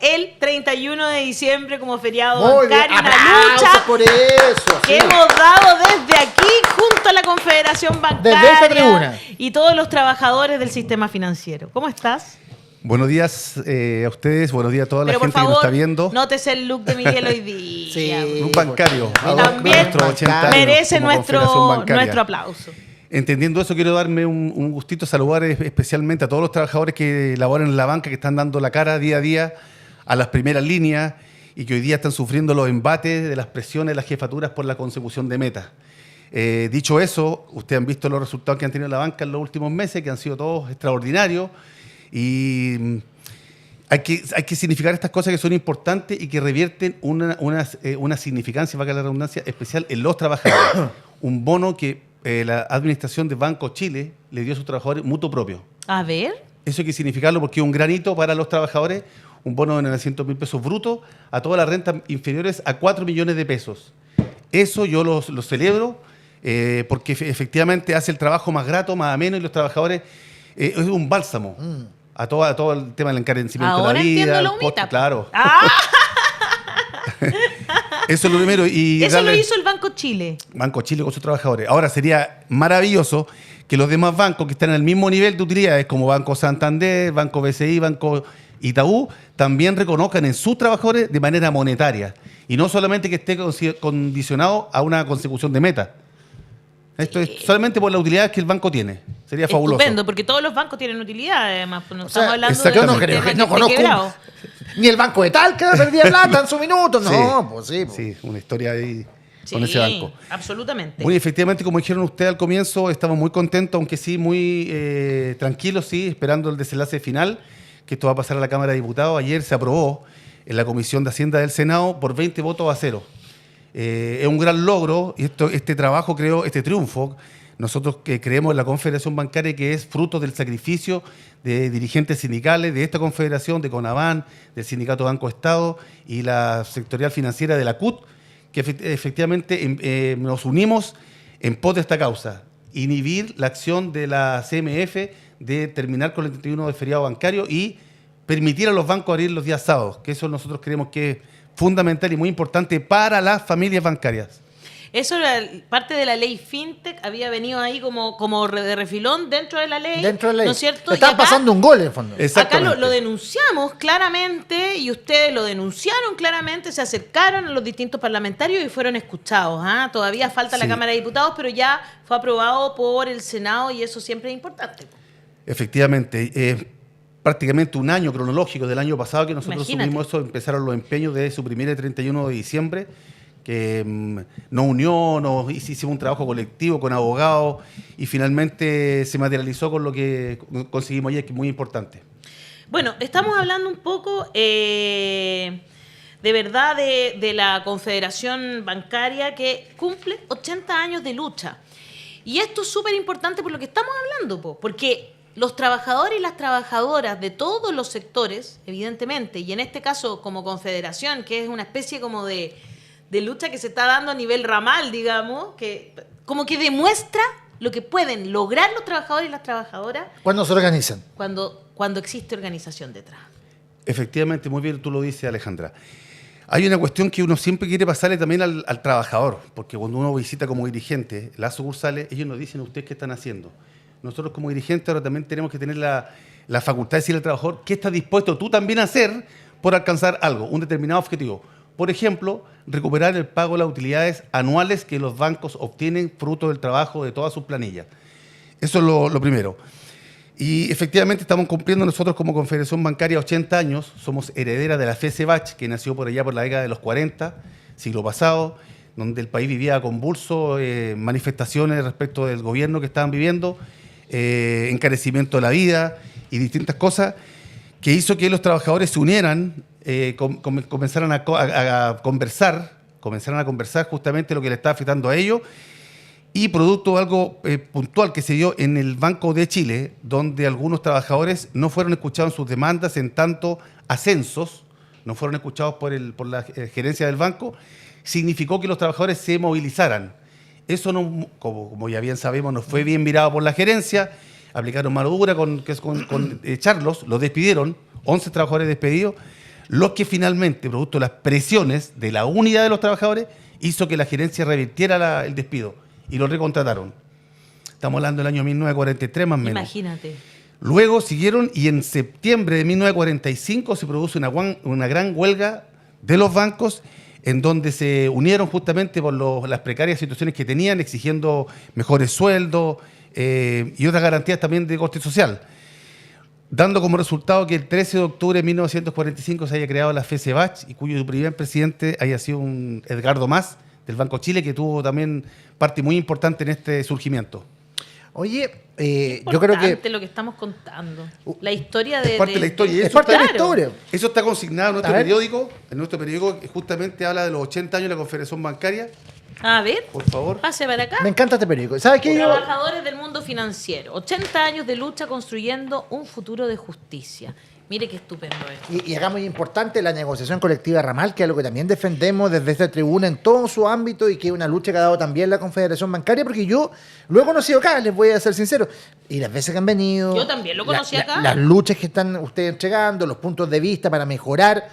el 31 de diciembre como feriado Muy bien. bancario, una ¡Aplausos lucha por eso! que Sí. hemos dado desde aquí junto a la Confederación Bancaria Desde esta tribuna. y todos los trabajadores del sistema financiero. ¿Cómo estás? Buenos días a ustedes, buenos días a toda la Pero por gente que nos favor, está viendo. nótese el look de Miguel hoy día. Sí. Un bancario. También nuestros 80 años merece como Confederación nuestro Bancaria. aplauso. Entendiendo eso, quiero darme un gustito, saludar especialmente a todos los trabajadores que laboran en la banca, que están dando la cara día a día a las primeras líneas y que hoy día están sufriendo los embates de las presiones de las jefaturas por la consecución de metas. Dicho eso, ustedes han visto los resultados que han tenido la banca en los últimos meses, que han sido todos extraordinarios. Y hay que significar estas cosas que son importantes y que revierten una significancia, valga la redundancia, especial en los trabajadores. Un bono que la administración de Banco Chile le dio a sus trabajadores mutuo propio. A ver. Eso hay que significarlo porque es un granito para los trabajadores, un bono de 900.000 pesos brutos a todas las rentas inferiores a 4 millones de pesos. Eso yo lo celebro porque efectivamente hace el trabajo más grato, más ameno, y los trabajadores es un bálsamo a todo el tema del encarecimiento Ahora de la vida. entiendo la el humita. costo, claro. ¡Ah! Eso es lo primero. Y Eso lo darle- hizo el Banco Chile. Banco Chile con sus trabajadores. Ahora sería maravilloso que los demás bancos que están en el mismo nivel de utilidades, como Banco Santander, Banco BCI, Banco Itaú, también reconozcan en sus trabajadores de manera monetaria. Y no solamente que esté condicionado a una consecución de meta. Esto es solamente por las utilidades que el banco tiene. Sería fabuloso. Estupendo, porque todos los bancos tienen utilidad, además. Pues no O estamos sea, hablando exacto, de no un creo sistema que que no esté conozco quebrado. ni el banco de tal que perdía plata en su minuto. No, Sí. pues sí. Pues. Sí, una historia ahí con Sí, ese banco. absolutamente. Muy efectivamente, como dijeron ustedes al comienzo, estamos muy contentos, aunque sí, muy tranquilos, sí, esperando el desenlace final, que esto va a pasar a la Cámara de Diputados. Ayer se aprobó en la Comisión de Hacienda del Senado por 20 votos a 0. Es un gran logro, y este trabajo, creo, este triunfo, nosotros que creemos en la Confederación Bancaria, que es fruto del sacrificio de dirigentes sindicales de esta confederación, de CONABAN, del Sindicato Banco Estado y la sectorial financiera de la CUT, que efectivamente nos unimos en pos de esta causa, inhibir la acción de la CMF de terminar con el 31 de feriado bancario y permitir a los bancos abrir los días sábados, que eso nosotros creemos que es fundamental y muy importante para las familias bancarias. Eso era parte de la ley FinTech, había venido ahí como de refilón dentro de la ley. Dentro de la ley. ¿No es cierto? Le Y estaba acá- pasando un gol en el fondo. Es- Acá Exactamente. lo denunciamos claramente y ustedes lo denunciaron claramente, se acercaron a los distintos parlamentarios y fueron escuchados. ¿Ah? Todavía falta la Sí. Cámara de Diputados, pero ya fue aprobado por el Senado y eso siempre es importante. Efectivamente, prácticamente un año cronológico del año pasado que nosotros Imagínate. supimos eso, empezaron los empeños de suprimir el 31 de diciembre, que nos unió, hicimos un trabajo colectivo con abogados y finalmente se materializó con lo que conseguimos ayer, que es muy importante. Bueno, estamos hablando un poco de verdad de la Confederación Bancaria que cumple 80 años de lucha. Y esto es súper importante por lo que estamos hablando, porque los trabajadores y las trabajadoras de todos los sectores, evidentemente, y en este caso como confederación, que es una especie como de lucha que se está dando a nivel ramal, digamos, que como que demuestra lo que pueden lograr los trabajadores y las trabajadoras Cuando se organizan. cuando existe organización detrás. Efectivamente, muy bien tú lo dices, Alejandra. Hay una cuestión que uno siempre quiere pasarle también al trabajador, porque cuando uno visita como dirigente las sucursales, ellos nos dicen, ¿ustedes qué están haciendo? Nosotros como dirigentes ahora también tenemos que tener la facultad de decirle al trabajador qué estás dispuesto tú también a hacer por alcanzar algo, un determinado objetivo. Por ejemplo, recuperar el pago de las utilidades anuales que los bancos obtienen fruto del trabajo de todas sus planillas. Eso es lo primero. Y efectivamente estamos cumpliendo nosotros como Confederación Bancaria 80 años. Somos herederas de la FECEBACH, que nació por allá por la década de los 40, siglo pasado, donde el país vivía convulso, manifestaciones respecto del gobierno que estaban viviendo, encarecimiento de la vida y distintas cosas, que hizo que los trabajadores se unieran, comenzaran a conversar justamente lo que le estaba afectando a ellos. Y producto de algo puntual que se dio en el Banco de Chile, donde algunos trabajadores no fueron escuchados en sus demandas en tanto ascensos, no fueron escuchados por la gerencia del banco, significó que los trabajadores se movilizaran. Eso, no, como ya bien sabemos, no fue bien mirado por la gerencia, aplicaron mano dura con echarlos, los despidieron, 11 trabajadores despedidos, Lo que finalmente, producto de las presiones de la unidad de los trabajadores, hizo que la gerencia revirtiera el despido y lo recontrataron. Estamos hablando del año 1943 más o menos. Imagínate. Luego siguieron y en septiembre de 1945 se produce una gran huelga de los bancos en donde se unieron justamente por las precarias situaciones que tenían, exigiendo mejores sueldos y otras garantías también de coste social, dando como resultado que el 13 de octubre de 1945 se haya creado la FECEBACH y cuyo primer presidente haya sido un Edgardo Mas del Banco Chile, que tuvo también parte muy importante en este surgimiento. Oye, yo creo que... lo que estamos contando. La historia de... Es parte de la historia. Es parte de la Claro. historia. Eso está consignado en nuestro A ver. periódico. En nuestro periódico justamente habla de los 80 años de la Confederación Bancaria. A ver, Por favor. pase para acá. Me encanta este periódico. ¿Sabes qué? Yo, Trabajadores del mundo financiero. 80 años de lucha construyendo un futuro de justicia. Mire qué estupendo es. y acá muy importante la negociación colectiva ramal, que es lo que también defendemos desde esta tribuna en todo su ámbito y que es una lucha que ha dado también la Confederación Bancaria, porque yo lo he conocido acá, les voy a ser sincero, y las veces que han venido... Yo también lo conocí acá. Las luchas que están ustedes entregando, los puntos de vista para mejorar,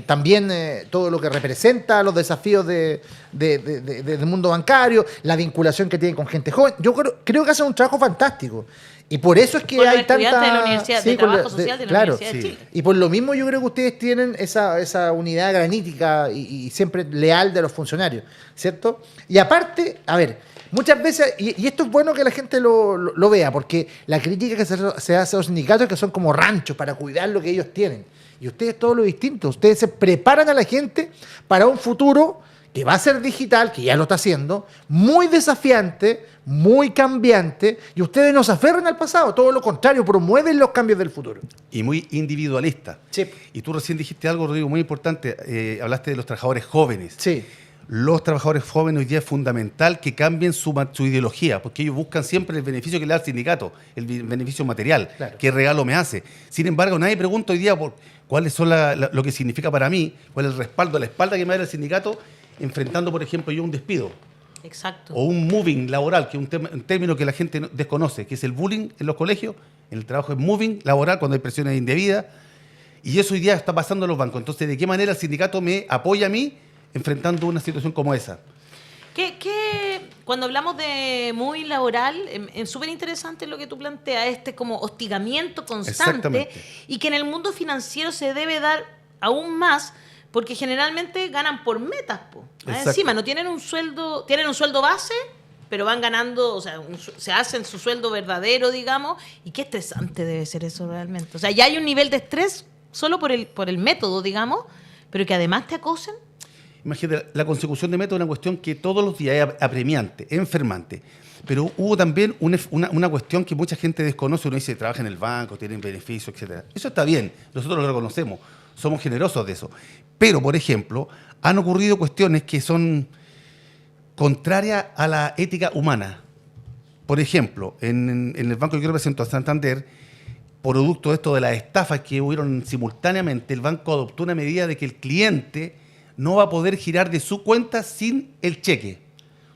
también todo lo que representa los desafíos del mundo bancario, la vinculación que tienen con gente joven. Yo creo que hacen un trabajo fantástico. Y por eso es que Con los hay estudiantes tanta... de la Universidad de con Trabajo Social de la claro. Universidad de Sí. Chile. Y por lo mismo yo creo que ustedes tienen esa unidad granítica y siempre leal de los funcionarios, ¿cierto? Y aparte, a ver, muchas veces, y esto es bueno que la gente lo vea, porque la crítica que se hace a los sindicatos es que son como ranchos para cuidar lo que ellos tienen. Y ustedes todo lo distinto, ustedes se preparan a la gente para un futuro que va a ser digital, que ya lo está haciendo, muy desafiante, muy cambiante, y ustedes no se aferran al pasado, todo lo contrario, promueven los cambios del futuro. Y muy individualista. Sí. Y tú recién dijiste algo, Rodrigo, muy importante. Hablaste de los trabajadores jóvenes. Sí. Los trabajadores jóvenes hoy día es fundamental que cambien su ideología, porque ellos buscan siempre el beneficio que le da el sindicato, el beneficio material, Claro. qué regalo me hace. Sin embargo, nadie pregunta hoy día por cuáles son lo que significa para mí, cuál es el respaldo, la espalda que me da el sindicato, enfrentando, por ejemplo, yo un despido Exacto. o un moving laboral, que es un término que la gente desconoce, que es el bullying en los colegios. En el trabajo es moving laboral cuando hay presiones indebidas, y eso hoy día está pasando en los bancos. Entonces, ¿de qué manera el sindicato me apoya a mí enfrentando una situación como esa? Cuando hablamos de muy laboral, es súper interesante lo que tú planteas, como hostigamiento constante, Exactamente. y que en el mundo financiero se debe dar aún más, porque generalmente ganan por metas, po. Exacto. Encima no tienen un sueldo base, pero van ganando, o sea, se hacen su sueldo verdadero, digamos, y qué estresante debe ser eso realmente. O sea, ya hay un nivel de estrés solo por el método, digamos, pero que además te acosen. Imagínate, la consecución de método es una cuestión que todos los días es apremiante, es enfermante. Pero hubo también una cuestión que mucha gente desconoce. Uno dice, trabaja en el banco, tienen beneficios, etc. Eso está bien, nosotros lo reconocemos, somos generosos de eso. Pero, por ejemplo, han ocurrido cuestiones que son contrarias a la ética humana. Por ejemplo, en el banco que yo represento, a Santander, producto de esto de las estafas que hubieron simultáneamente, el banco adoptó una medida de que el cliente no va a poder girar de su cuenta sin el cheque.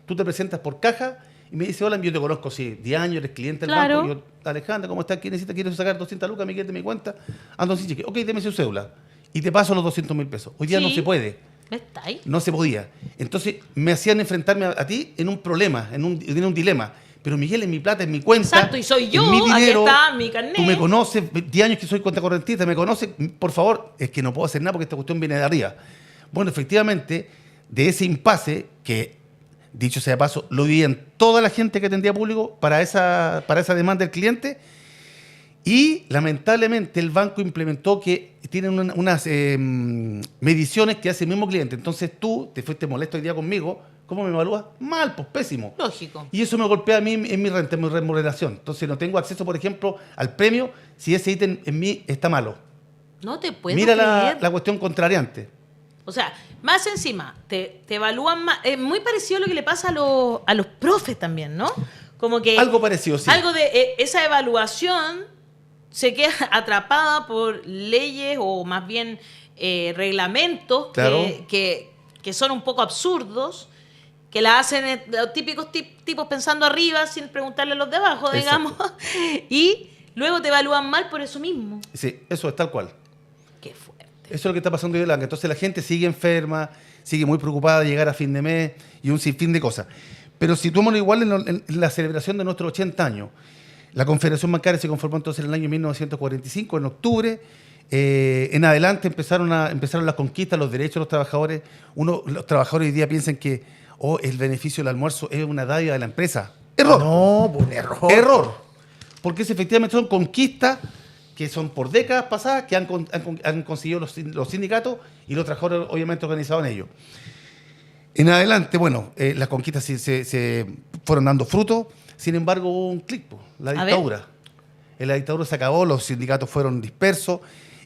Tú te presentas por caja y me dices, hola, yo te conozco, sí, 10 años, eres cliente del Claro. banco. Yo, Alejandra, ¿cómo estás? ¿Qué necesitas? ¿Quieres sacar 200 lucas? Me quede mi cuenta. Ando sin cheque. Ok, deme su cédula. Y te paso los 200.000 pesos. Hoy día no Sí. se puede. ¿Está ahí? No se podía. Entonces me hacían enfrentarme a ti en un problema, en un dilema. Pero Miguel, es mi plata, es mi cuenta. Exacto, y soy yo, es mi aquí dinero. está mi carnet. Tú me conoces, 10 años que soy cuentacorrentista, me conoces. Por favor, es que no puedo hacer nada porque esta cuestión viene de arriba. Bueno, efectivamente, de ese impasse, que dicho sea de paso, lo vivían toda la gente que atendía público para esa demanda del cliente. Y lamentablemente el banco implementó que tienen unas mediciones que hace el mismo cliente. Entonces tú te fuiste molesto hoy día conmigo. ¿Cómo me evalúas? Mal, pues pésimo. Lógico. Y eso me golpea a mí en mi renta, en mi remuneración. Entonces no tengo acceso, por ejemplo, al premio si ese ítem en mí está malo. No te puedo Mira creer. la cuestión contrariante. O sea, más encima, te evalúan más. Es muy parecido a lo que le pasa a los profes también, ¿no? Como que Algo parecido, sí. algo de esa evaluación se queda atrapada por leyes o más bien reglamentos Claro. que son un poco absurdos, que la hacen los típicos tipos pensando arriba sin preguntarle a los de abajo, digamos, y luego te evalúan mal por eso mismo. Sí, eso es tal cual. Qué fuerte. Eso es lo que está pasando hoy en Lanca. Entonces la gente sigue enferma, sigue muy preocupada de llegar a fin de mes y un sinfín de cosas. Pero situémonos igual en la celebración de nuestros 80 años. La Confederación Bancaria se conformó entonces en el año 1945, en octubre. En adelante empezaron las conquistas, los derechos de los trabajadores. Los trabajadores hoy día piensan que el beneficio del almuerzo es una dádiva de la empresa. ¡Error! No, pues un error. ¡Error! Porque efectivamente son conquistas que son por décadas pasadas que han conseguido los sindicatos y los trabajadores obviamente organizados en ello. En adelante, bueno, las conquistas se fueron dando fruto, sin embargo hubo un clic, la dictadura. En la dictadura se acabó, los sindicatos fueron dispersos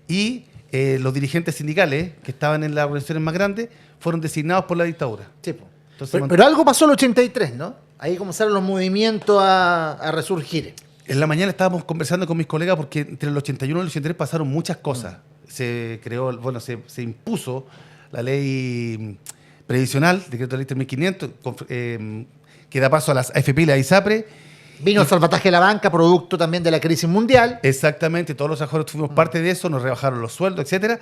y los dirigentes sindicales que estaban en las organizaciones más grandes fueron designados por la dictadura. Sí, pues. Entonces, Pero algo pasó en el 83, ¿no? Ahí comenzaron los movimientos a resurgir. En la mañana estábamos conversando con mis colegas porque entre el 81 y el 83 pasaron muchas cosas. Se impuso la ley previsional, decreto de ley 3500, que da paso a las AFP y la ISAPRE. Vino el salvataje de la banca, producto también de la crisis mundial. Exactamente, todos los trabajadores fuimos parte de eso, nos rebajaron los sueldos, etcétera.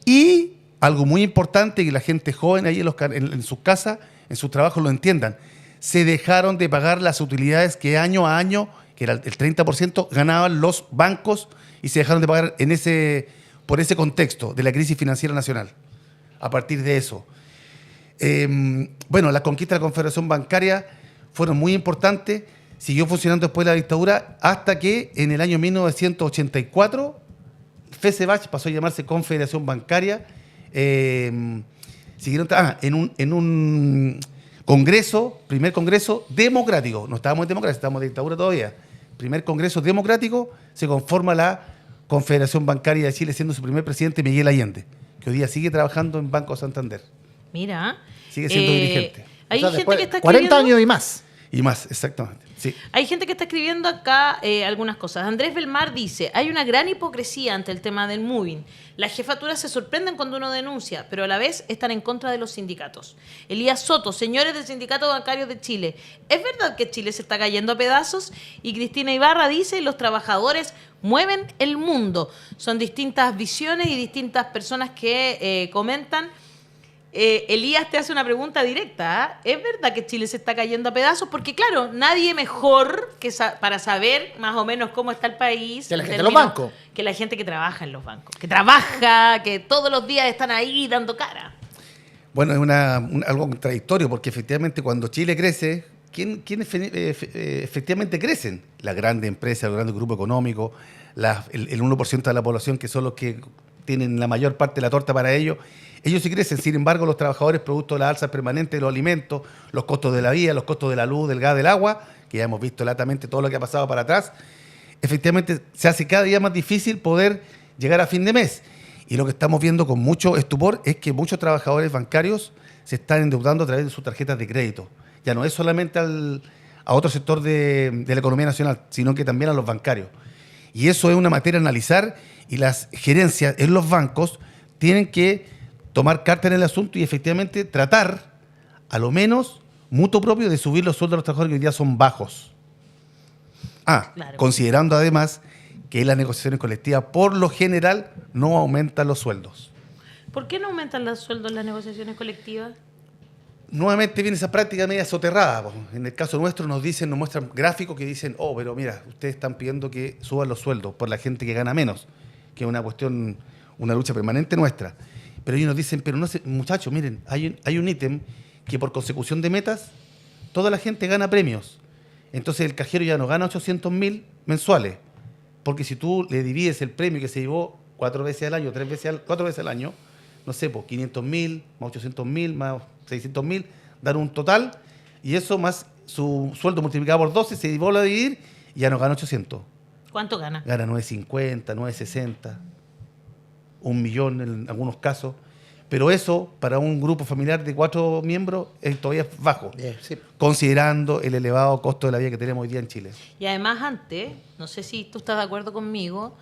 Y algo muy importante, que la gente joven ahí en sus casas, en sus trabajos lo entiendan, se dejaron de pagar las utilidades que año a año, que era el 30%, ganaban los bancos y se dejaron de pagar por ese contexto de la crisis financiera nacional. A partir de eso. Las conquistas de la Confederación Bancaria fueron muy importantes, siguió funcionando después de la dictadura hasta que en el año 1984 FECEBACH pasó a llamarse Confederación Bancaria. Siguieron en un congreso, primer congreso democrático, no estábamos en democracia, estábamos en dictadura todavía, primer congreso democrático, se conforma la Confederación Bancaria de Chile, siendo su primer presidente Miguel Allende, que hoy día sigue trabajando en Banco Santander. Mira. Sigue siendo dirigente. Hay gente que está 40 años y más. Y más, exactamente. Sí. Hay gente que está escribiendo acá algunas cosas. Andrés Belmar dice, hay una gran hipocresía ante el tema del moving. Las jefaturas se sorprenden cuando uno denuncia, pero a la vez están en contra de los sindicatos. Elías Soto, señores del Sindicato Bancario de Chile, ¿es verdad que Chile se está cayendo a pedazos? Y Cristina Ibarra dice, los trabajadores mueven el mundo. Son distintas visiones y distintas personas que comentan. Elías te hace una pregunta directa. ¿Es verdad que Chile se está cayendo a pedazos? Porque claro, nadie mejor que para saber más o menos cómo está el país que la gente de los bancos. Que la gente que trabaja en los bancos. Que trabaja, que todos los días están ahí dando cara. Bueno, es algo contradictorio porque efectivamente cuando Chile crece, ¿quién efectivamente crecen? Las grandes empresas, los grandes grupos económicos, el 1% de la población que son los que tienen la mayor parte de la torta para ellos. Ellos sí crecen, sin embargo, los trabajadores, producto de la alza permanente de los alimentos, los costos de la vida, los costos de la luz, del gas, del agua, que ya hemos visto latamente todo lo que ha pasado para atrás, efectivamente se hace cada día más difícil poder llegar a fin de mes. Y lo que estamos viendo con mucho estupor es que muchos trabajadores bancarios se están endeudando a través de sus tarjetas de crédito. Ya no es solamente a otro sector de la economía nacional, sino que también a los bancarios. Y eso es una materia a analizar y las gerencias en los bancos tienen que tomar carta en el asunto y efectivamente tratar, a lo menos, mutuo propio, de subir los sueldos de los trabajadores que hoy día son bajos. Claro. Considerando además que las negociaciones colectivas, por lo general, no aumentan los sueldos. ¿Por qué no aumentan los sueldos en las negociaciones colectivas? Nuevamente viene esa práctica media soterrada. En el caso nuestro nos muestran gráficos que dicen, pero mira, ustedes están pidiendo que suban los sueldos por la gente que gana menos, que es una cuestión, una lucha permanente nuestra. Pero ellos nos dicen, pero no sé, muchachos, miren, hay un ítem que por consecución de metas, toda la gente gana premios. Entonces el cajero ya no gana 800.000 mensuales, porque si tú le divides el premio que se llevó 4 veces al año, 4 veces al año, no sé, pues 500.000, más 800.000, más 600.000, dan un total, y eso más su sueldo multiplicado por 12 se vuelve a dividir y ya no gana 800. ¿Cuánto gana? Gana 950, 960. 1 millón en algunos casos, pero eso para un grupo familiar de 4 miembros es todavía bajo, sí, considerando el elevado costo de la vida que tenemos hoy día en Chile. Y además antes, no sé si tú estás de acuerdo conmigo,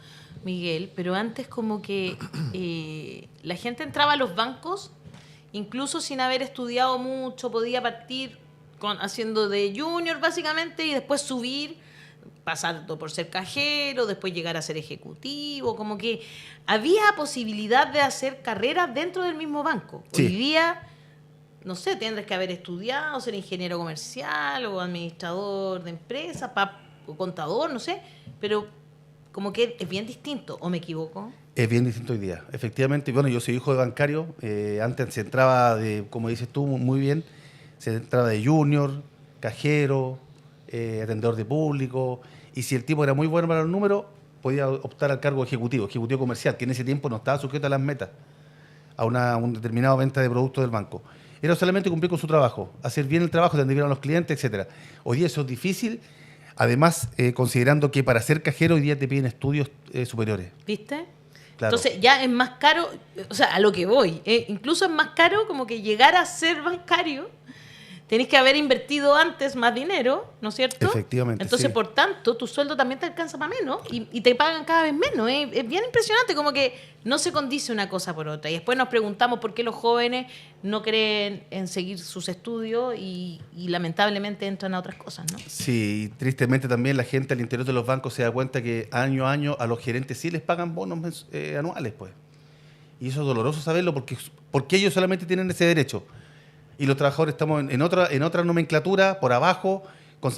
Miguel, pero antes como que la gente entraba a los bancos, incluso sin haber estudiado mucho, podía partir haciendo de junior básicamente y después subir pasando por ser cajero, después llegar a ser ejecutivo, como que había posibilidad de hacer carreras dentro del mismo banco. Sí. Hoy día, no sé, tendrás que haber estudiado, ser ingeniero comercial o administrador de empresa, o contador, no sé, pero como que es bien distinto, ¿o me equivoco? Es bien distinto hoy día. Efectivamente, bueno, yo soy hijo de bancario. Antes se entraba de, como dices tú, muy bien, se entraba de junior, cajero, atendedor de público. Y si el tipo era muy bueno para los números, podía optar al cargo ejecutivo comercial, que en ese tiempo no estaba sujeto a las metas, a un determinado venta de productos del banco. Era solamente cumplir con su trabajo, hacer bien el trabajo, atender bien a los clientes, etcétera. Hoy día eso es difícil, además, considerando que para ser cajero hoy día te piden estudios superiores. ¿Viste? Claro. Entonces ya es más caro, o sea, a lo que voy, incluso es más caro como que llegar a ser bancario, tenés que haber invertido antes más dinero, ¿no es cierto? Efectivamente, Entonces, sí. por tanto, tu sueldo también te alcanza para menos y te pagan cada vez menos. Es bien impresionante, como que no se condice una cosa por otra. Y después nos preguntamos por qué los jóvenes no creen en seguir sus estudios y lamentablemente entran a otras cosas, ¿no? Sí, y tristemente también la gente al interior de los bancos se da cuenta que año a año a los gerentes sí les pagan bonos anuales, pues. Y eso es doloroso saberlo porque ellos solamente tienen ese derecho. Y los trabajadores estamos en otra nomenclatura, por abajo, por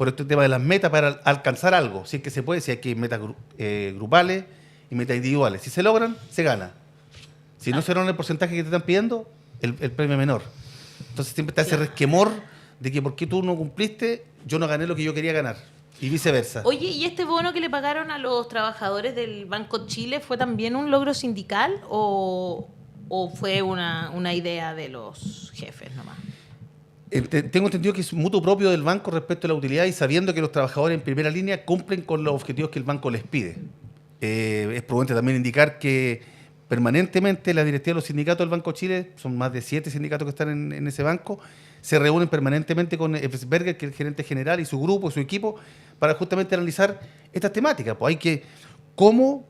este tema de las metas para alcanzar algo. Si es que se puede, si hay que metas grupales y metas individuales. Si se logran, se gana. Si no se logran el porcentaje que te están pidiendo, el premio es menor. Entonces siempre está ese resquemor de que por qué tú no cumpliste, yo no gané lo que yo quería ganar. Y viceversa. Oye, ¿y este bono que le pagaron a los trabajadores del Banco Chile fue también un logro sindical o fue una idea de los jefes nomás? Tengo entendido que es mutuo propio del banco respecto a la utilidad y sabiendo que los trabajadores en primera línea cumplen con los objetivos que el banco les pide. Es prudente también indicar que permanentemente la directiva de los sindicatos del Banco Chile, son más de 7 sindicatos que están en ese banco, se reúnen permanentemente con Epsberger, que es el gerente general, y su grupo, su equipo, para justamente analizar estas temáticas. Pues hay que, ¿cómo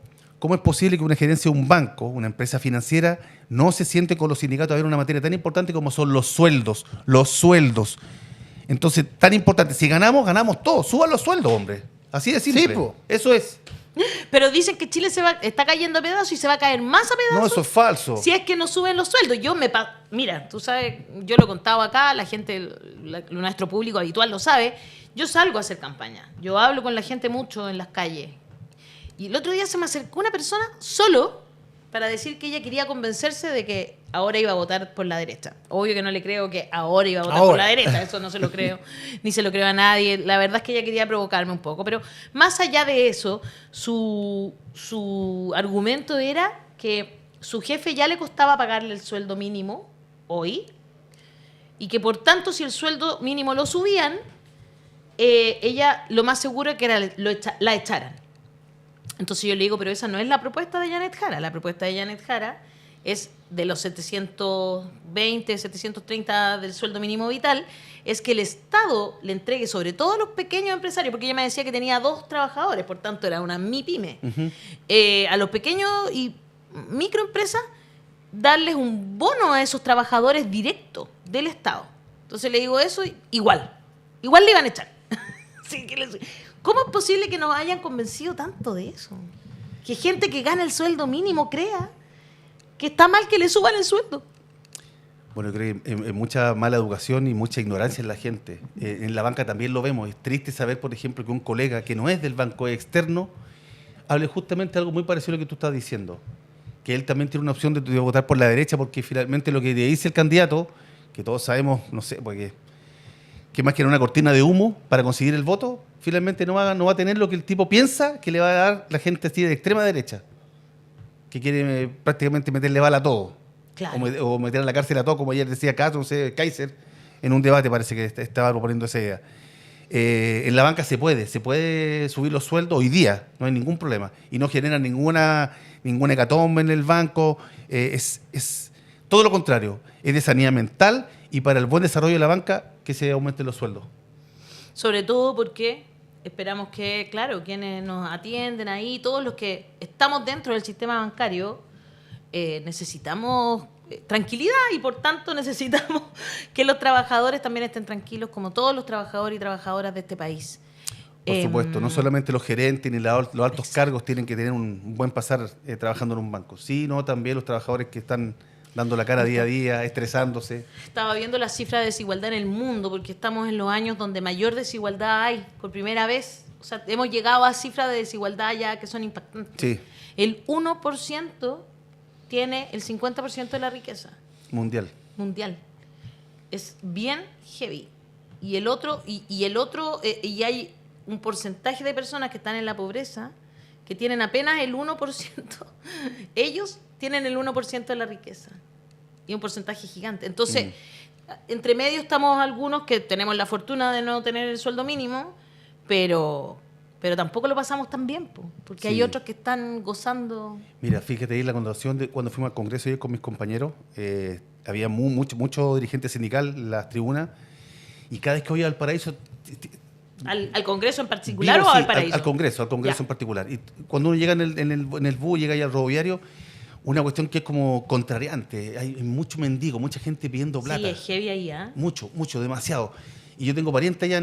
es posible que una gerencia de un banco, una empresa financiera, no se siente con los sindicatos a ver una materia tan importante como son los sueldos? Los sueldos. Entonces, tan importante, si ganamos, ganamos todos. Suban los sueldos, hombre. Así de simple. Sí, po. Eso es. Pero dicen que Chile está cayendo a pedazos y se va a caer más a pedazos. No, eso es falso. Si es que no suben los sueldos. Mira, tú sabes, yo lo he contado acá, la gente, nuestro público habitual lo sabe. Yo salgo a hacer campaña. Yo hablo con la gente mucho en las calles. Y el otro día se me acercó una persona solo para decir que ella quería convencerse de que ahora iba a votar por la derecha. Obvio que no le creo que ahora iba a votar por la derecha, eso no se lo creo, ni se lo creo a nadie. La verdad es que ella quería provocarme un poco, pero más allá de eso, su argumento era que su jefe ya le costaba pagarle el sueldo mínimo hoy y que por tanto si el sueldo mínimo lo subían, ella lo más seguro es que la echaran. Entonces yo le digo, pero esa no es la propuesta de Janet Jara. La propuesta de Janet Jara es de los 720, 730 del sueldo mínimo vital, es que el Estado le entregue, sobre todo a los pequeños empresarios, porque ella me decía que tenía 2 trabajadores, por tanto era una MIPYME, a los pequeños y microempresas, darles un bono a esos trabajadores directo del Estado. Entonces le digo eso, igual le iban a echar. Así que ¿cómo es posible que nos hayan convencido tanto de eso? Que gente que gana el sueldo mínimo crea que está mal que le suban el sueldo. Bueno, yo creo que hay mucha mala educación y mucha ignorancia en la gente. En la banca también lo vemos. Es triste saber, por ejemplo, que un colega que no es del banco, es externo, hable justamente algo muy parecido a lo que tú estás diciendo. Que él también tiene una opción de votar por la derecha porque finalmente lo que le dice el candidato, que todos sabemos, no sé, porque que más que era una cortina de humo para conseguir el voto, finalmente no va a tener lo que el tipo piensa que le va a dar la gente así de extrema derecha, que quiere prácticamente meterle bala a todo. Claro. O meter a la cárcel a todo, como ayer decía Kaiser, en un debate parece que estaba proponiendo esa idea. En la banca se puede subir los sueldos hoy día, no hay ningún problema. Y no genera ninguna hecatombe en el banco, es todo lo contrario, es de sanidad mental y para el buen desarrollo de la banca que se aumenten los sueldos. Sobre todo porque esperamos que, claro, quienes nos atienden ahí, todos los que estamos dentro del sistema bancario, necesitamos tranquilidad y por tanto necesitamos que los trabajadores también estén tranquilos como todos los trabajadores y trabajadoras de este país. Por supuesto, no solamente los gerentes ni los altos cargos tienen que tener un buen pasar trabajando en un banco, sino también los trabajadores que están dando la cara día a día, estresándose. Estaba viendo la cifra de desigualdad en el mundo, porque estamos en los años donde mayor desigualdad hay, por primera vez. O sea, hemos llegado a cifras de desigualdad ya que son impactantes. Sí. El 1% tiene el 50% de la riqueza Mundial. Es bien heavy. Y hay un porcentaje de personas que están en la pobreza que tienen apenas el 1%. Ellos tienen el 1% de la riqueza. Y un porcentaje gigante. Entonces, entre medio estamos algunos que tenemos la fortuna de no tener el sueldo mínimo, pero tampoco lo pasamos tan bien, porque hay otros que están gozando. Mira, fíjate ahí la conversación de cuando fuimos al Congreso ayer con mis compañeros, había mucho dirigente sindical en las tribunas, y cada vez que voy a Valparaíso... ¿Al Congreso en particular o a Valparaíso? Al Congreso en particular. Y cuando uno llega en el bus, llega ahí al rodoviario, una cuestión que es como contrariante. Hay mucho mendigo, mucha gente pidiendo plata. Sí, es heavy ahí, ¿eh? Mucho, demasiado. Y yo tengo parientes allá,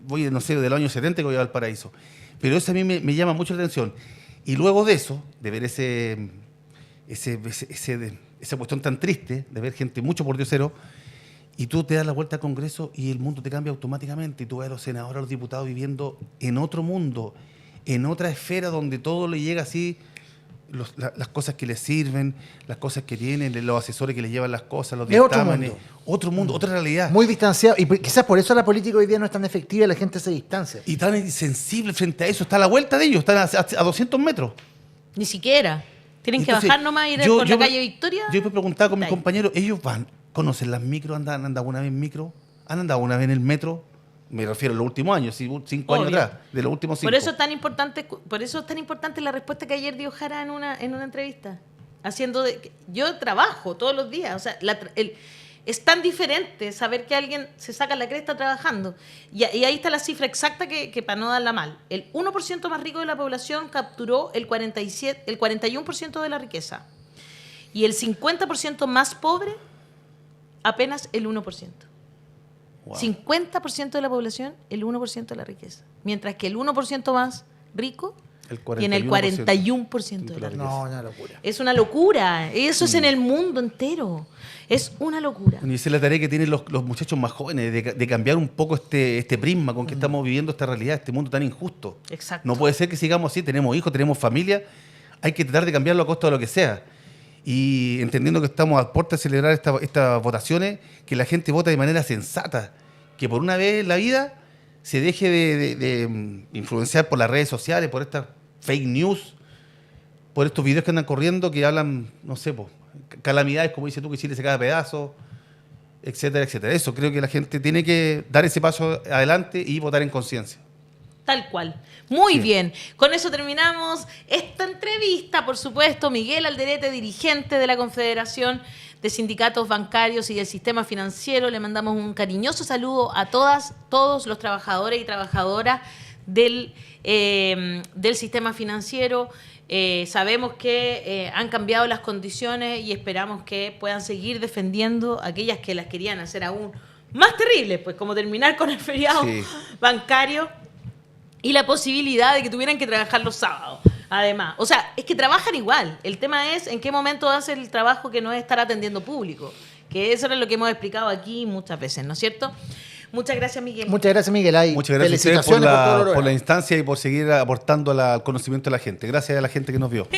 voy, no sé, de los años 70 que voy a Valparaíso. Pero eso a mí me llama mucho la atención. Y luego de eso, de ver esa cuestión tan triste, de ver gente mucho por diosero, y tú te das la vuelta al Congreso y el mundo te cambia automáticamente. Y tú ves a los senadores, a los diputados viviendo en otro mundo, en otra esfera donde todo le llega así, las cosas que les sirven, las cosas que tienen, los asesores que les llevan las cosas, los dictámenes. Otro mundo, otra realidad. Muy distanciado. Y quizás por eso la política hoy día no es tan efectiva y la gente se distancia. Y tan insensible frente a eso. Está a la vuelta de ellos, están a 200 metros. Ni siquiera. Tienen Entonces, que bajar nomás y ir por la calle Victoria. Yo me preguntaba con mis compañeros, ellos conocen las micros, han andado una vez en micro, han andado una vez en el metro, me refiero a los últimos años, 5 años atrás, de los últimos 5. Por eso es tan importante la respuesta que ayer dio Jara en una entrevista. Yo trabajo todos los días, o sea, es tan diferente saber que alguien se saca la cresta trabajando. Y ahí está la cifra exacta que para no darla mal. El 1% más rico de la población capturó el 41% de la riqueza. Y el 50% más pobre, apenas el 1%. Wow. 50% de la población, el 1% de la riqueza. Mientras que el 1% más rico tiene el 41% de la riqueza. No, una locura. Es una locura. Eso es en el mundo entero. Es una locura. Y esa es la tarea que tienen los muchachos más jóvenes, de cambiar un poco este prisma con que estamos viviendo esta realidad, este mundo tan injusto. Exacto. No puede ser que sigamos así, tenemos hijos, tenemos familia, hay que tratar de cambiarlo a costa de lo que sea. Y entendiendo que estamos a puerta de celebrar estas votaciones, que la gente vote de manera sensata, que por una vez en la vida se deje de influenciar por las redes sociales, por estas fake news, por estos videos que andan corriendo que hablan, no sé, calamidades, como dices tú, que Chile se cae a pedazos, etcétera, etcétera. Eso, creo que la gente tiene que dar ese paso adelante y votar en conciencia. Tal cual. Muy bien. Con eso terminamos esta entrevista. Por supuesto, Miguel Alderete, dirigente de la Confederación de Sindicatos Bancarios y del Sistema Financiero. Le mandamos un cariñoso saludo a todos los trabajadores y trabajadoras del sistema financiero. Sabemos que han cambiado las condiciones y esperamos que puedan seguir defendiendo aquellas que las querían hacer aún más terribles, pues como terminar con el feriado bancario y la posibilidad de que tuvieran que trabajar los sábados. Además, o sea, es que trabajan igual. El tema es en qué momento hace el trabajo que no es estar atendiendo público, que eso es lo que hemos explicado aquí muchas veces, ¿no es cierto? Muchas gracias, Miguel. Muchas gracias, Miguel. Muchas gracias a ustedes por la instancia y por seguir aportando al conocimiento de la gente. Gracias a la gente que nos vio.